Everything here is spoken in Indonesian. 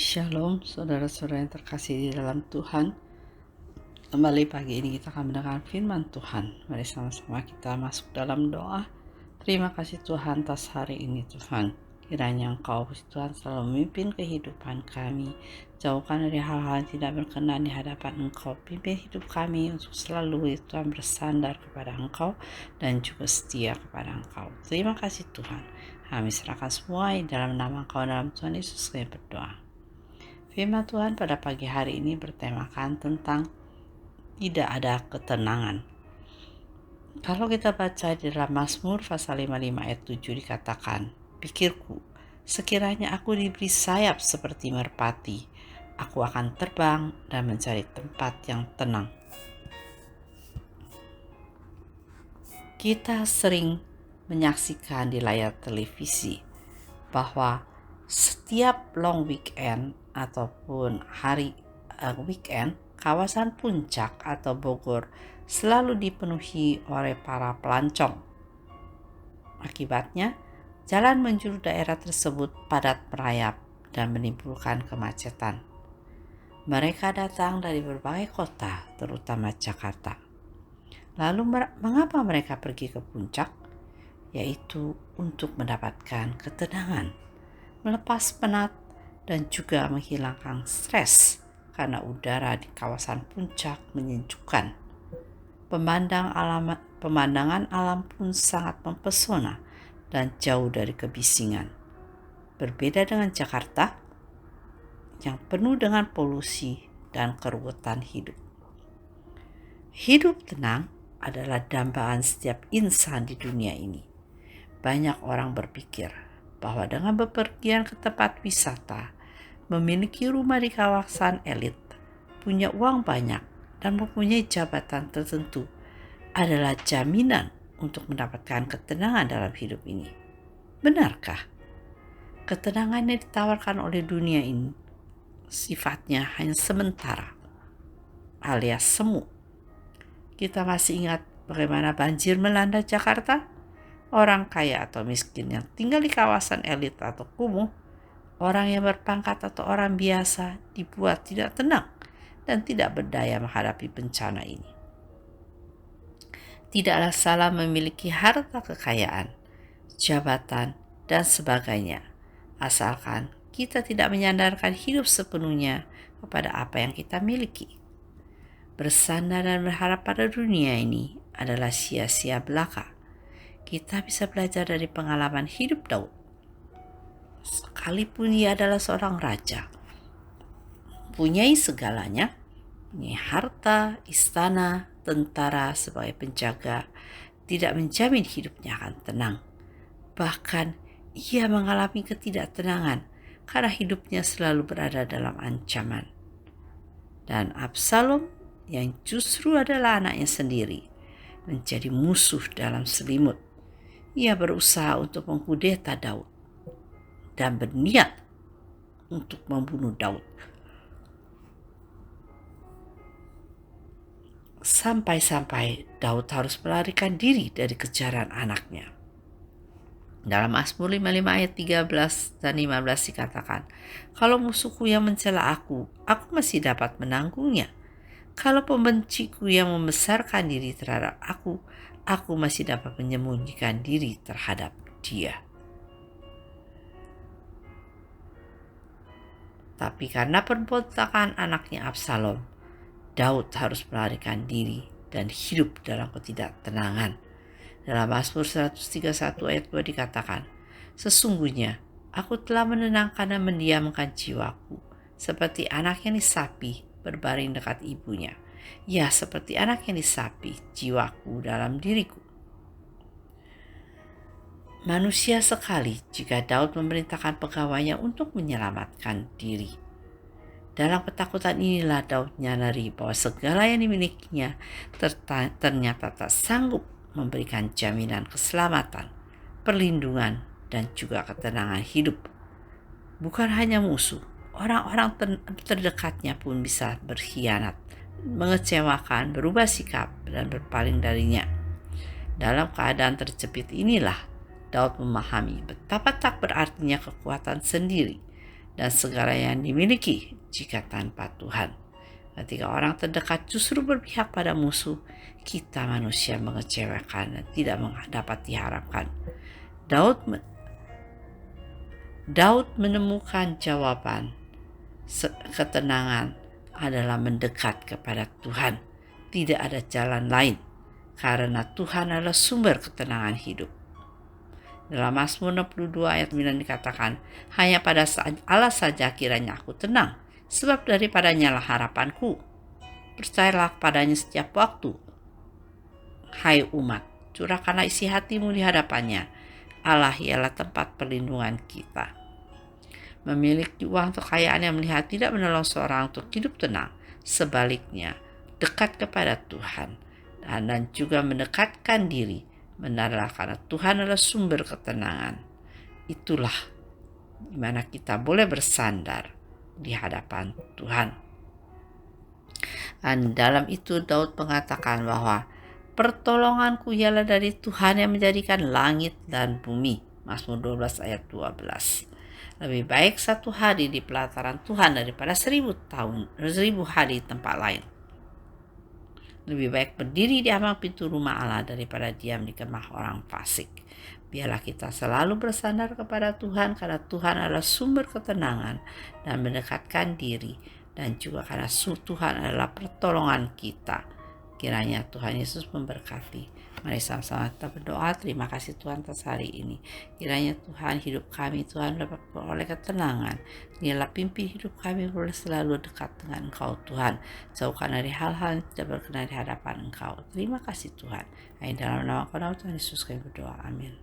Shalom, saudara-saudara yang terkasih di dalam Tuhan. Kembali pagi ini kita akan mendengar firman Tuhan. Mari sama-sama kita masuk dalam doa. Terima kasih Tuhan atas hari ini Tuhan. Kiranya Engkau Tuhan selalu memimpin kehidupan kami. Jauhkan dari hal-hal yang tidak berkenan di hadapan Engkau. Pimpin hidup kami untuk selalu Tuhan bersandar kepada Engkau dan juga setia kepada Engkau. Terima kasih Tuhan. Kami serahkan semua dalam nama Engkau dalam Tuhan Yesus kami berdoa. Firman Tuhan pada pagi hari ini bertemakan tentang tidak ada ketenangan. Kalau kita baca di dalam Mazmur pasal 55 ayat 7 dikatakan, "Pikirku, sekiranya aku diberi sayap seperti merpati, aku akan terbang dan mencari tempat yang tenang." Kita sering menyaksikan di layar televisi bahwa setiap long weekend ataupun hari weekend, kawasan Puncak atau Bogor selalu dipenuhi oleh para pelancong. Akibatnya, jalan menuju daerah tersebut padat merayap dan menimbulkan kemacetan. Mereka datang dari berbagai kota, terutama Jakarta. Lalu mengapa mereka pergi ke Puncak? Yaitu untuk mendapatkan ketenangan, melepas penat, dan juga menghilangkan stres karena udara di kawasan Puncak menyejukkan. Pemandangan alam pun sangat mempesona dan jauh dari kebisingan. Berbeda dengan Jakarta yang penuh dengan polusi dan keruwetan hidup. Hidup tenang adalah dambaan setiap insan di dunia ini. Banyak orang berpikir bahwa dengan bepergian ke tempat wisata, memiliki rumah di kawasan elit, punya uang banyak, dan mempunyai jabatan tertentu adalah jaminan untuk mendapatkan ketenangan dalam hidup ini. Benarkah? Ketenangan yang ditawarkan oleh dunia ini sifatnya hanya sementara, alias semu. Kita masih ingat bagaimana banjir melanda Jakarta? Orang kaya atau miskin yang tinggal di kawasan elit atau kumuh, orang yang berpangkat atau orang biasa dibuat tidak tenang dan tidak berdaya menghadapi bencana ini. Tidaklah salah memiliki harta kekayaan, jabatan, dan sebagainya, asalkan kita tidak menyandarkan hidup sepenuhnya kepada apa yang kita miliki. Bersandar dan berharap pada dunia ini adalah sia-sia belaka. Kita bisa belajar dari pengalaman hidup Daud. Sekalipun ia adalah seorang raja, mempunyai segalanya, punya harta, istana, tentara sebagai penjaga, tidak menjamin hidupnya akan tenang. Bahkan ia mengalami ketidaktenangan karena hidupnya selalu berada dalam ancaman. Dan Absalom yang justru adalah anaknya sendiri menjadi musuh dalam selimut. Ia berusaha untuk mengkudeta Daud dan berniat untuk membunuh Daud. Sampai-sampai Daud harus melarikan diri dari kejaran anaknya. Dalam Mazmur 55 ayat 13 dan 15 dikatakan, "Kalau musuhku yang mencela aku masih dapat menanggungnya. Kalau pembenciku yang membesarkan diri terhadap aku masih dapat menyembunyikan diri terhadap dia." Tapi karena pemberontakan anaknya Absalom, Daud harus melarikan diri dan hidup dalam ketidaktenangan. Dalam Mazmur 131 ayat 2 dikatakan, "Sesungguhnya aku telah menenangkan dan mendiamkan jiwaku, seperti anak yang disapi berbaring dekat ibunya. Ya, seperti anak yang disapi, jiwaku dalam diriku." Manusia sekali jika Daud memerintahkan pegawainya untuk menyelamatkan diri. Dalam ketakutan inilah Daud menyadari bahwa segala yang dimilikinya ternyata tak sanggup memberikan jaminan keselamatan, perlindungan, dan juga ketenangan hidup. Bukan hanya musuh, orang-orang terdekatnya pun bisa berkhianat, mengecewakan, berubah sikap, dan berpaling darinya. Dalam keadaan terjepit inilah Daud memahami betapa tak berartinya kekuatan sendiri dan segala yang dimiliki jika tanpa Tuhan. Ketika orang terdekat justru berpihak pada musuh, kita manusia mengecewakan dan tidak dapat diharapkan. Daud menemukan jawaban ketenangan adalah mendekat kepada Tuhan. Tidak ada jalan lain, karena Tuhan adalah sumber ketenangan hidup. Dalam Mazmur 62 ayat 9 dikatakan, hanya pada Allah saja kiranya aku tenang, sebab daripadanya lah harapanku. Percayalah kepadanya setiap waktu. Hai umat, curahkanlah isi hatimu di hadapannya. Allah ialah tempat perlindungan kita. Memiliki uang atau kekayaan yang melihat tidak menolong seorang untuk hidup tenang. Sebaliknya, dekat kepada Tuhan dan juga mendekatkan diri benar karena Tuhan adalah sumber ketenangan. Itulah di mana kita boleh bersandar di hadapan Tuhan. Dan dalam itu Daud mengatakan bahwa pertolonganku ialah dari Tuhan yang menjadikan langit dan bumi. Mazmur 12 ayat 12. Lebih baik satu hari di pelataran Tuhan daripada 1000 hari di tempat lain. Lebih baik berdiri di ambang pintu rumah Allah daripada diam di kemah orang fasik. Biarlah kita selalu bersandar kepada Tuhan, karena Tuhan adalah sumber ketenangan dan mendekatkan diri, dan juga karena Tuhan adalah pertolongan kita. Kiranya Tuhan Yesus memberkati. Mari sama-sama kita berdoa. Terima kasih Tuhan atas hari ini. Kiranya Tuhan, hidup kami Tuhan dapat beroleh ketenangan. Inilah pimpin hidup kami boleh selalu dekat dengan Engkau Tuhan. Jauhkan dari hal-hal yang tidak berkenan di hadapan Engkau. Terima kasih Tuhan. Dalam nama Tuhan Yesus kami berdoa. Amin.